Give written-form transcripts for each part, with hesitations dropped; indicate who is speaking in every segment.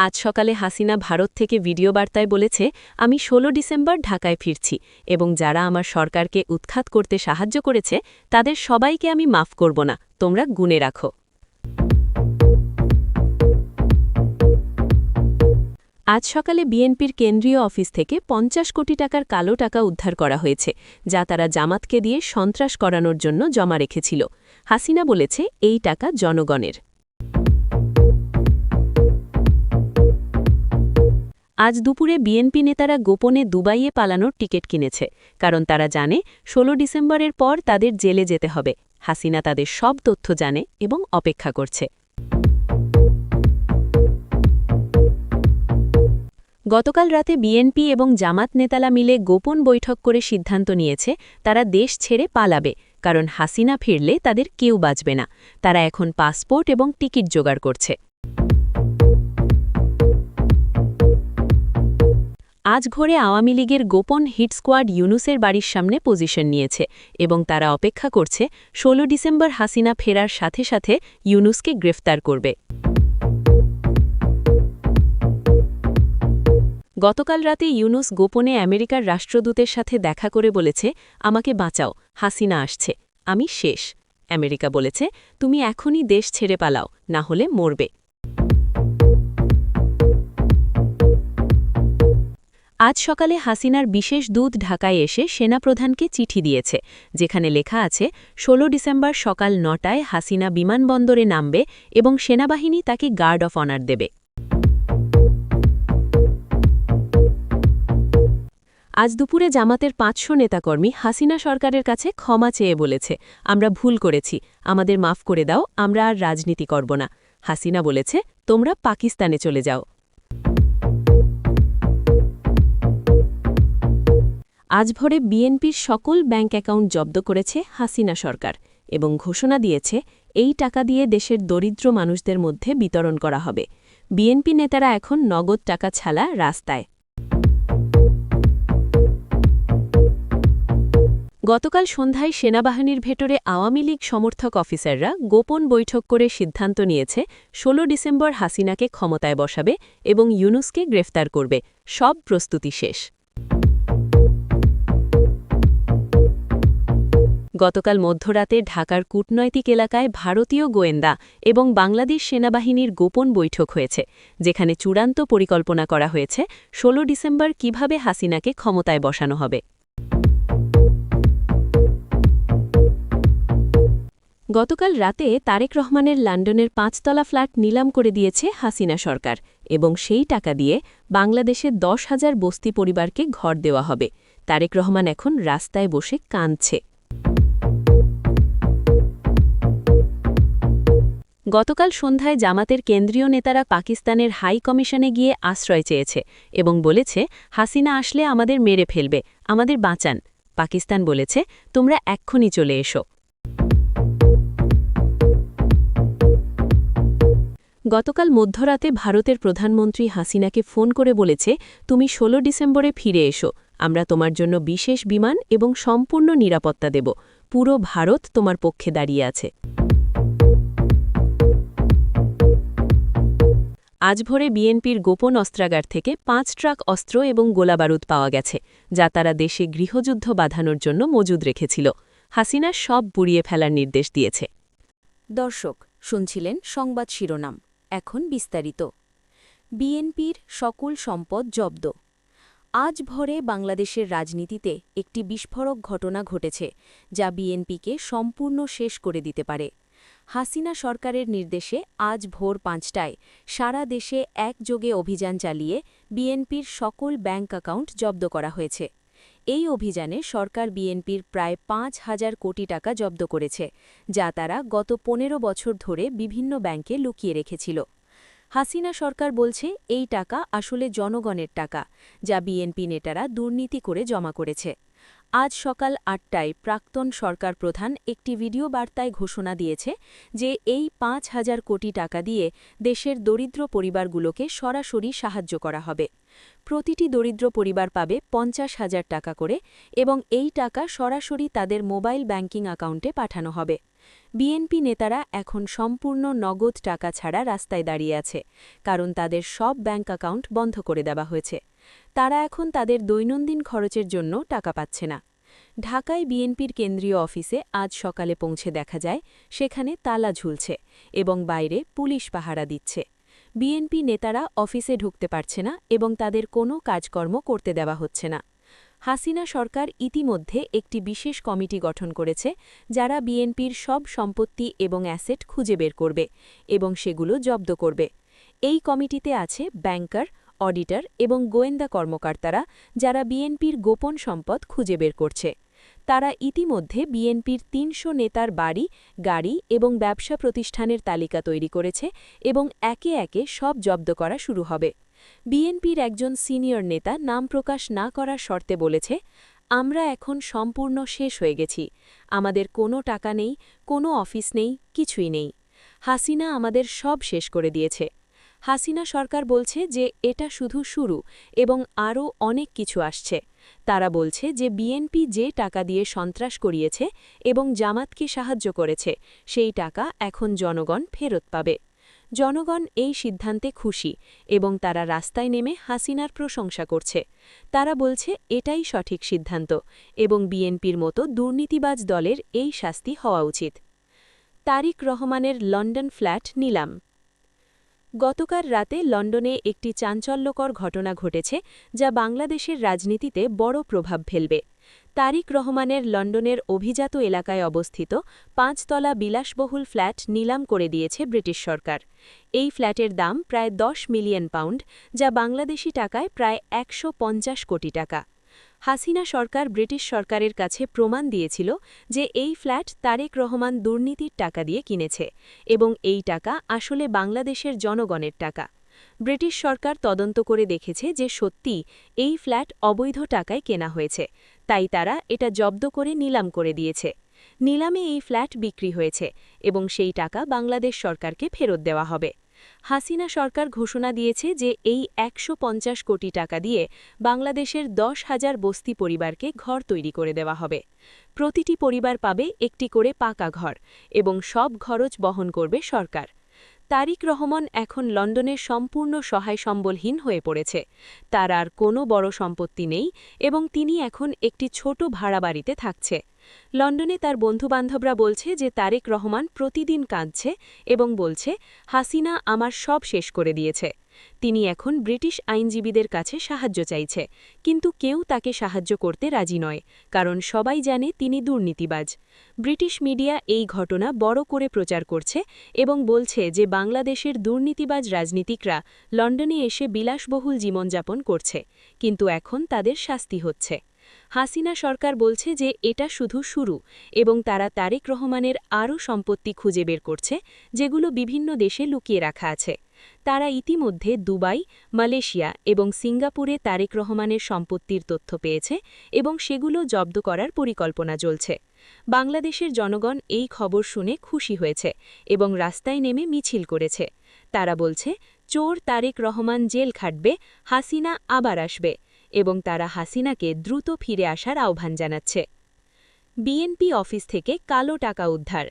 Speaker 1: আজ সকালে হাসিনা ভারত থেকে ভিডিও বার্তায় বলেছে, আমি ১৬ ডিসেম্বর ঢাকায় ফিরছি এবং যারা আমার সরকারকে উৎখাত করতে সাহায্য করেছে তাদের সবাইকে আমি মাফ করব না, তোমরা গুনে রাখো। আজ সকালে বিএনপির কেন্দ্রীয় অফিস থেকে ৫০ কোটি টাকার কালো টাকা উদ্ধার করা হয়েছে, যা তারা জামাতকে দিয়ে সন্ত্রাস করানোর জন্য জমা রেখেছিল। হাসিনা বলেছে, এই টাকা জনগণের। আজ দুপুরে বিএনপি নেতারা গোপনে দুবাইয়ে পালানোর টিকিট কিনেছে, কারণ তারা জানে ১৬ ডিসেম্বরের পর তাদের জেলে যেতে হবে। হাসিনা তাদের সব তথ্য জানে এবং অপেক্ষা করছে। গতকাল রাতে বিএনপি এবং জামাত নেতারা মিলে গোপন বৈঠক করে সিদ্ধান্ত নিয়েছে তারা দেশ ছেড়ে পালাবে, কারণ হাসিনা ফিরলে তাদের কেউ বাঁচবে না। তারা এখন পাসপোর্ট এবং টিকিট জোগাড় করছে। আজ ভোরে আওয়ামী লীগের গোপন হিট স্কোয়াড ইউনুসের বাড়ির সামনে পজিশন নিয়েছে এবং তারা অপেক্ষা করছে ১৬ ডিসেম্বর হাসিনা ফেরার সাথে সাথে ইউনুসকে গ্রেফতার করবে। গতকাল রাতে ইউনুস গোপনে আমেরিকার রাষ্ট্রদূতের সাথে দেখা করে বলেছে, আমাকে বাঁচাও, হাসিনা আসছে, আমি শেষ। আমেরিকা বলেছে, তুমি এখনই দেশ ছেড়ে পালাও, না হলে মরবে। আজ সকালে হাসিনার বিশেষ দূত ঢাকায় এসে সেনাপ্রধানকে চিঠি দিয়েছে, যেখানে লেখা আছে ১৬ ডিসেম্বর সকাল ৯টায় হাসিনা বিমানবন্দরে নামবে এবং সেনাবাহিনী তাকে গার্ড অফ অনার দেবে। আজ দুপুরে জামাতের ৫০০ নেতাকর্মী হাসিনা সরকারের কাছে ক্ষমা চেয়ে বলেছে, আমরা ভুল করেছি, আমাদের মাফ করে দাও, আমরা আর রাজনীতি করব না। হাসিনা বলেছে, তোমরা পাকিস্তানে চলে যাও। আজ ভোরে বিএনপির সকল ব্যাংক অ্যাকাউন্ট জব্দ করেছে হাসিনা সরকার এবং ঘোষণা দিয়েছে, এই টাকা দিয়ে দেশের দরিদ্র মানুষদের মধ্যে বিতরণ করা হবে। বিএনপি নেতারা এখন নগদ টাকা ছাড়া রাস্তায়। গতকাল সন্ধ্যায় সেনাবাহিনীর ভেতরে আওয়ামী লীগ সমর্থক অফিসাররা গোপন বৈঠক করে সিদ্ধান্ত নিয়েছে ১৬ ডিসেম্বর হাসিনাকে ক্ষমতায় বসাবে এবং ইউনুসকে গ্রেফতার করবে। সব প্রস্তুতি শেষ। গতকাল মধ্যরাতে ঢাকার কূটনৈতিক এলাকায় ভারতীয় গোয়েন্দা এবং বাংলাদেশ সেনাবাহিনীর গোপন বৈঠক হয়েছে, যেখানে চূড়ান্ত পরিকল্পনা করা হয়েছে ১৬ ডিসেম্বর কিভাবে হাসিনাকে ক্ষমতায় বসানো হবে। গতকাল রাতে তারেক রহমানের লন্ডনের ৫তলা ফ্ল্যাট নিলাম করে দিয়েছে হাসিনা সরকার এবং সেই টাকা দিয়ে বাংলাদেশের ১০,০০০ বস্তি পরিবারকে ঘর দেওয়া হবে। তারেক রহমান এখন রাস্তায় বসে কাঁদছে। গতকাল সন্ধ্যায় জামাতের কেন্দ্রীয় নেতারা পাকিস্তানের হাই কমিশনে গিয়ে আশ্রয় চেয়েছে এবং বলেছে, হাসিনা আসলে আমাদের মেরে ফেলবে, আমাদের বাঁচান। পাকিস্তান বলেছে, তোমরা এক্ষুনি চলে এসো। গতকাল মধ্যরাতে ভারতের প্রধানমন্ত্রী হাসিনাকে ফোন করে বলেছে, তুমি ১৬ ডিসেম্বরে ফিরে এসো, আমরা তোমার জন্য বিশেষ বিমান এবং সম্পূর্ণ নিরাপত্তা দেব, পুরো ভারত তোমার পক্ষে দাঁড়িয়ে আছে। আজ ভোরে বিএনপির গোপন অস্ত্রাগার থেকে ৫ ট্রাক অস্ত্র এবং গোলাবারুদ পাওয়া গেছে, যা তারা দেশে গৃহযুদ্ধ বাঁধানোর জন্য মজুদ রেখেছিল। হাসিনা সব পুড়িয়ে ফেলার নির্দেশ দিয়েছে।
Speaker 2: দর্শক শুনছিলেন সংবাদ শিরোনাম, এখন বিস্তারিত। বিএনপির সকল সম্পদ জব্দ। আজ ভোরে বাংলাদেশের রাজনীতিতে একটি বিস্ফোরক ঘটনা ঘটেছে, যা বিএনপিকে সম্পূর্ণ শেষ করে দিতে পারে। হাসিনা সরকারের নির্দেশে আজ ভোর ৫টায় সারা দেশে একযোগে অভিযান চালিয়ে বিএনপির সকল ব্যাংক অ্যাকাউন্ট জব্দ করা হয়েছে। এই অভিযানে সরকার বিএনপির প্রায় ৫,০০০ কোটি টাকা জব্দ করেছে, যা তারা গত ১৫ বছর ধরে বিভিন্ন ব্যাংকে লুকিয়ে রেখেছিল। হাসিনা সরকার বলছে, এই টাকা আসলে জনগণের টাকা, যা বিএনপি নেতারা দুর্নীতি করে জমা করেছে। আজ সকাল ৮টায় প্রাক্তন সরকার প্রধান একটি ভিডিও বার্তায় ঘোষণা দিয়েছে যে এই ৫,০০০ কোটি টাকা দিয়ে দেশের দরিদ্র পরিবারগুলোকে সরাসরি সাহায্য করা হবে। প্রতিটি দরিদ্র পরিবার পাবে ৫০,০০০ টাকা করে এবং এই টাকা সরাসরি তাদের মোবাইল ব্যাংকিং অ্যাকাউন্টে পাঠানো হবে। বিএনপি নেতারা এখন সম্পূর্ণ নগদ টাকা ছাড়া রাস্তায় দাঁড়িয়ে আছে, কারণ তাদের সব ব্যাংক অ্যাকাউন্ট বন্ধ করে দেওয়া হয়েছে। তারা এখন তাদের দৈনন্দিন খরচের জন্য টাকা পাচ্ছে না। ঢাকায় বিএনপির কেন্দ্রীয় অফিসে আজ সকালে পৌঁছে দেখা যায় সেখানে তালা ঝুলছে এবং বাইরে পুলিশ পাহারা দিচ্ছে। বিএনপি নেতারা অফিসে ঢুকতে পারছে না এবং তাদের কোনো কাজকর্ম করতে দেওয়া হচ্ছে না। হাসিনা সরকার ইতিমধ্যে একটি বিশেষ কমিটি গঠন করেছে, যারা বিএনপির সব সম্পত্তি এবং অ্যাসেট খুঁজে বের করবে এবং সেগুলো জব্দ করবে। এই কমিটিতে আছে ব্যাংকার, অডিটর এবং গোয়েন্দা কর্মকর্তারা, যারা বিএনপির গোপন সম্পদ খুঁজে বের করছে। তারা ইতিমধ্যে বিএনপির ৩০০ নেতার বাড়ি, গাড়ি এবং ব্যবসা প্রতিষ্ঠানের তালিকা তৈরি করেছে এবং একে একে সব জব্দ করা শুরু হবে। বিএনপির একজন সিনিয়র নেতা নাম প্রকাশ না করার শর্তে বলেছে, আমরা এখন সম্পূর্ণ শেষ হয়ে গেছি। আমাদের কোনো টাকা নেই, কোনো অফিস নেই, কিছুই নেই। হাসিনা আমাদের সব শেষ করে দিয়েছে। হাসিনা সরকার বলছে যে এটা শুধু শুরু এবং আরও অনেক কিছু আসছে। তারা বলছে যে বিএনপি যে টাকা দিয়ে সন্ত্রাস করিয়েছে এবং জামাতকে সাহায্য করেছে, সেই টাকা এখন জনগণ ফেরত পাবে। জনগণ এই সিদ্ধান্তে খুশি এবং তারা রাস্তায় নেমে হাসিনার প্রশংসা করছে। তারা বলছে এটাই সঠিক সিদ্ধান্ত এবং বিএনপির মতো দুর্নীতিবাজ দলের এই শাস্তি হওয়া উচিত। তারিক রহমানের লন্ডন ফ্ল্যাট নিলাম। গতকাল রাতে লন্ডনে একটি চাঞ্চল্যকর ঘটনা ঘটেছে, যা বাংলাদেশের রাজনীতিতে বড় প্রভাব ফেলবে। তারিক রহমানের লন্ডনের অভিজাত এলাকায় অবস্থিত ৫ তলা বিলাসবহুল ফ্ল্যাট নিলাম করে দিয়েছে ব্রিটিশ সরকার। এই ফ্ল্যাটের দাম প্রায় ১০ মিলিয়ন পাউন্ড, যা বাংলাদেশি টাকায় প্রায় ১৫০ কোটি টাকা। হাসিনা সরকার ব্রিটিশ সরকারের কাছে প্রমাণ দিয়েছিল যে এই ফ্ল্যাট তারেক রহমান দুর্নীতির টাকা দিয়ে কিনেছে এবং এই টাকা আসলে বাংলাদেশের জনগণের টাকা। ব্রিটিশ সরকার তদন্ত করে দেখেছে যে সত্যিই এই ফ্ল্যাট অবৈধ টাকায় কেনা হয়েছে, তাই তারা এটা জব্দ করে নিলাম করে দিয়েছে। নিলামে এই ফ্ল্যাট বিক্রি হয়েছে এবং সেই টাকা বাংলাদেশ সরকারকে ফেরত দেওয়া হবে। হাসিনা সরকার ঘোষণা দিয়েছে যে এই ১৫০ কোটি টাকা দিয়ে বাংলাদেশের ১০,০০০ বস্তি পরিবারকে ঘর তৈরি করে দেওয়া হবে। প্রতিটি পরিবার পাবে একটি করে পাকা ঘর এবং সব খরচ বহন করবে সরকার। তারিক রহমান এখন লন্ডনের সম্পূর্ণ সহায় সম্বলহীন হয়ে পড়েছে। তার আর কোনো বড় সম্পত্তি নেই এবং তিনি এখন একটি ছোট ভাড়া বাড়িতে থাকছে। লন্ডনে তার বন্ধুবান্ধবরা বলছে যে তারেক রহমান প্রতিদিন কাঁদছে এবং বলছে, হাসিনা আমার সব শেষ করে দিয়েছে। তিনি এখন ব্রিটিশ আইনজীবীদের কাছে সাহায্য চাইছে, কিন্তু কেউ তাকে সাহায্য করতে রাজি নয়, কারণ সবাই জানে তিনি দুর্নীতিবাজ। ব্রিটিশ মিডিয়া এই ঘটনা বড় করে প্রচার করছে এবং বলছে যে বাংলাদেশের দুর্নীতিবাজ রাজনীতিকরা লন্ডনে এসে বিলাসবহুল জীবনযাপন করছে, কিন্তু এখন তাদের শাস্তি হচ্ছে। হাসিনা সরকার বলছে যে এটা শুধু শুরু এবং তারা তারেক রহমানের আরও সম্পত্তি খুঁজে বের করছে, যেগুলো বিভিন্ন দেশে লুকিয়ে রাখা আছে। তারা ইতিমধ্যে দুবাই, মালয়েশিয়া এবং সিঙ্গাপুরে তারেক রহমানের সম্পত্তির তথ্য পেয়েছে এবং সেগুলো জব্দ করার পরিকল্পনা চলছে। বাংলাদেশের জনগণ এই খবর শুনে খুশি হয়েছে এবং রাস্তায় নেমে মিছিল করেছে। তারা বলছে, চোর তারেক রহমান জেল খাটবে, হাসিনা আবার আসবে এবং তারা হাসিনাকে দ্রুত ফিরে আসার আহ্বান জানাচ্ছে। বিএনপি অফিস থেকে কালো টাকা উদ্ধার।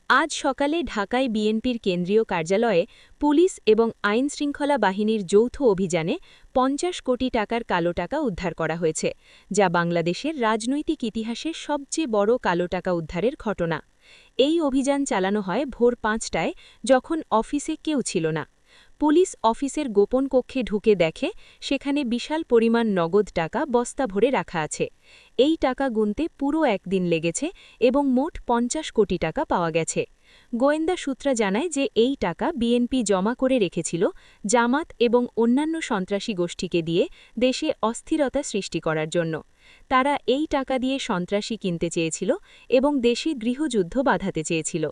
Speaker 2: আজ সকালে ঢাকায় বিএনপির কেন্দ্রীয় কার্যালয়ে পুলিশ এবং আইনশৃঙ্খলা বাহিনীর যৌথ অভিযানে ৫০ কোটি টাকার কালো টাকা উদ্ধার করা হয়েছে, যা বাংলাদেশের রাজনৈতিক ইতিহাসে সবচেয়ে বড় কালো টাকা উদ্ধারের ঘটনা। এই অভিযান চালানো হয় ভোর ৫টায়, যখন অফিসে কেউ ছিল না। পুলিশ অফিসের গোপন কক্ষে ঢুকে দেখে সেখানে বিশাল পরিমাণ নগদ টাকা বস্তা ভরে রাখা আছে। এই টাকা গুনতে পুরো একদিন লেগেছে এবং মোট ৫০ কোটি টাকা পাওয়া গেছে। গোয়েন্দা সূত্র জানায় যে এই টাকা বিএনপি জমা করে রেখেছিল জামাত এবং অন্যান্য সন্ত্রাসী গোষ্ঠীকে দিয়ে দেশে অস্থিরতা সৃষ্টি করার জন্য। তারা এই টাকা দিয়ে সন্ত্রাসী কিনতে চেয়েছিল এবং দেশে গৃহযুদ্ধ বাধাতে চেয়েছিল।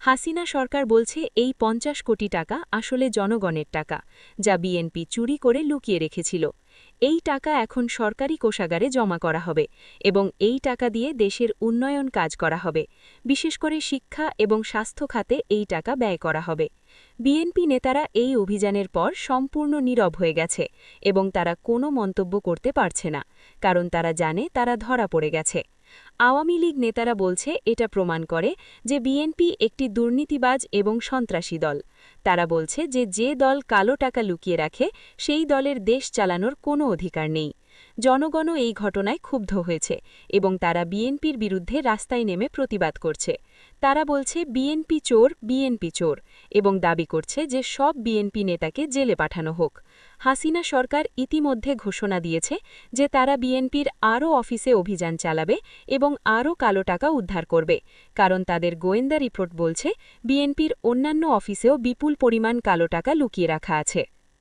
Speaker 2: হাসিনা সরকার বলছে এই ৫০ কোটি টাকা আসলে জনগণের টাকা, যা বিএনপি চুরি করে লুকিয়ে রেখেছিল। এই টাকা এখন সরকারি কোষাগারে জমা করা হবে এবং এই টাকা দিয়ে দেশের উন্নয়ন কাজ করা হবে। বিশেষ করে শিক্ষা এবং স্বাস্থ্য খাতে এই টাকা ব্যয় করা হবে। বিএনপি নেতারা এই অভিযানের পর সম্পূর্ণ নীরব হয়ে গেছে এবং তারা কোনো মন্তব্য করতে পারছে না, কারণ তারা জানে তারা ধরা পড়ে গেছে। আওয়ামী লীগ নেতারা বলছে এটা প্রমাণ করে যে বিএনপি একটি দুর্নীতিবাজ এবং সন্ত্রাসী দল। তারা বলছে যে দল কালো টাকা লুকিয়ে রাখে সেই দলের দেশ চালানোর কোনো অধিকার নেই। জনগণও এই ঘটনায় ক্ষুব্ধ হয়েছে এবং তারা বিএনপির বিরুদ্ধে রাস্তায় নেমে প্রতিবাদ করছে। তারা বলছে বিএনপি চোর এবং দাবি করছে যে সব বিএনপি নেতাকে জেলে পাঠানো হোক। হাসিনা সরকার ইতিমধ্যে ঘোষণা দিয়েছে যে তারা বিএনপির আরও অফিসে অভিযান চালাবে এবং আরও কালো টাকা উদ্ধার করবে, কারণ তাদের গোয়েন্দা রিপোর্ট বলছে বিএনপির অন্যান্য অফিসেও বিপুল পরিমাণ কালো টাকা লুকিয়ে রাখা আছে।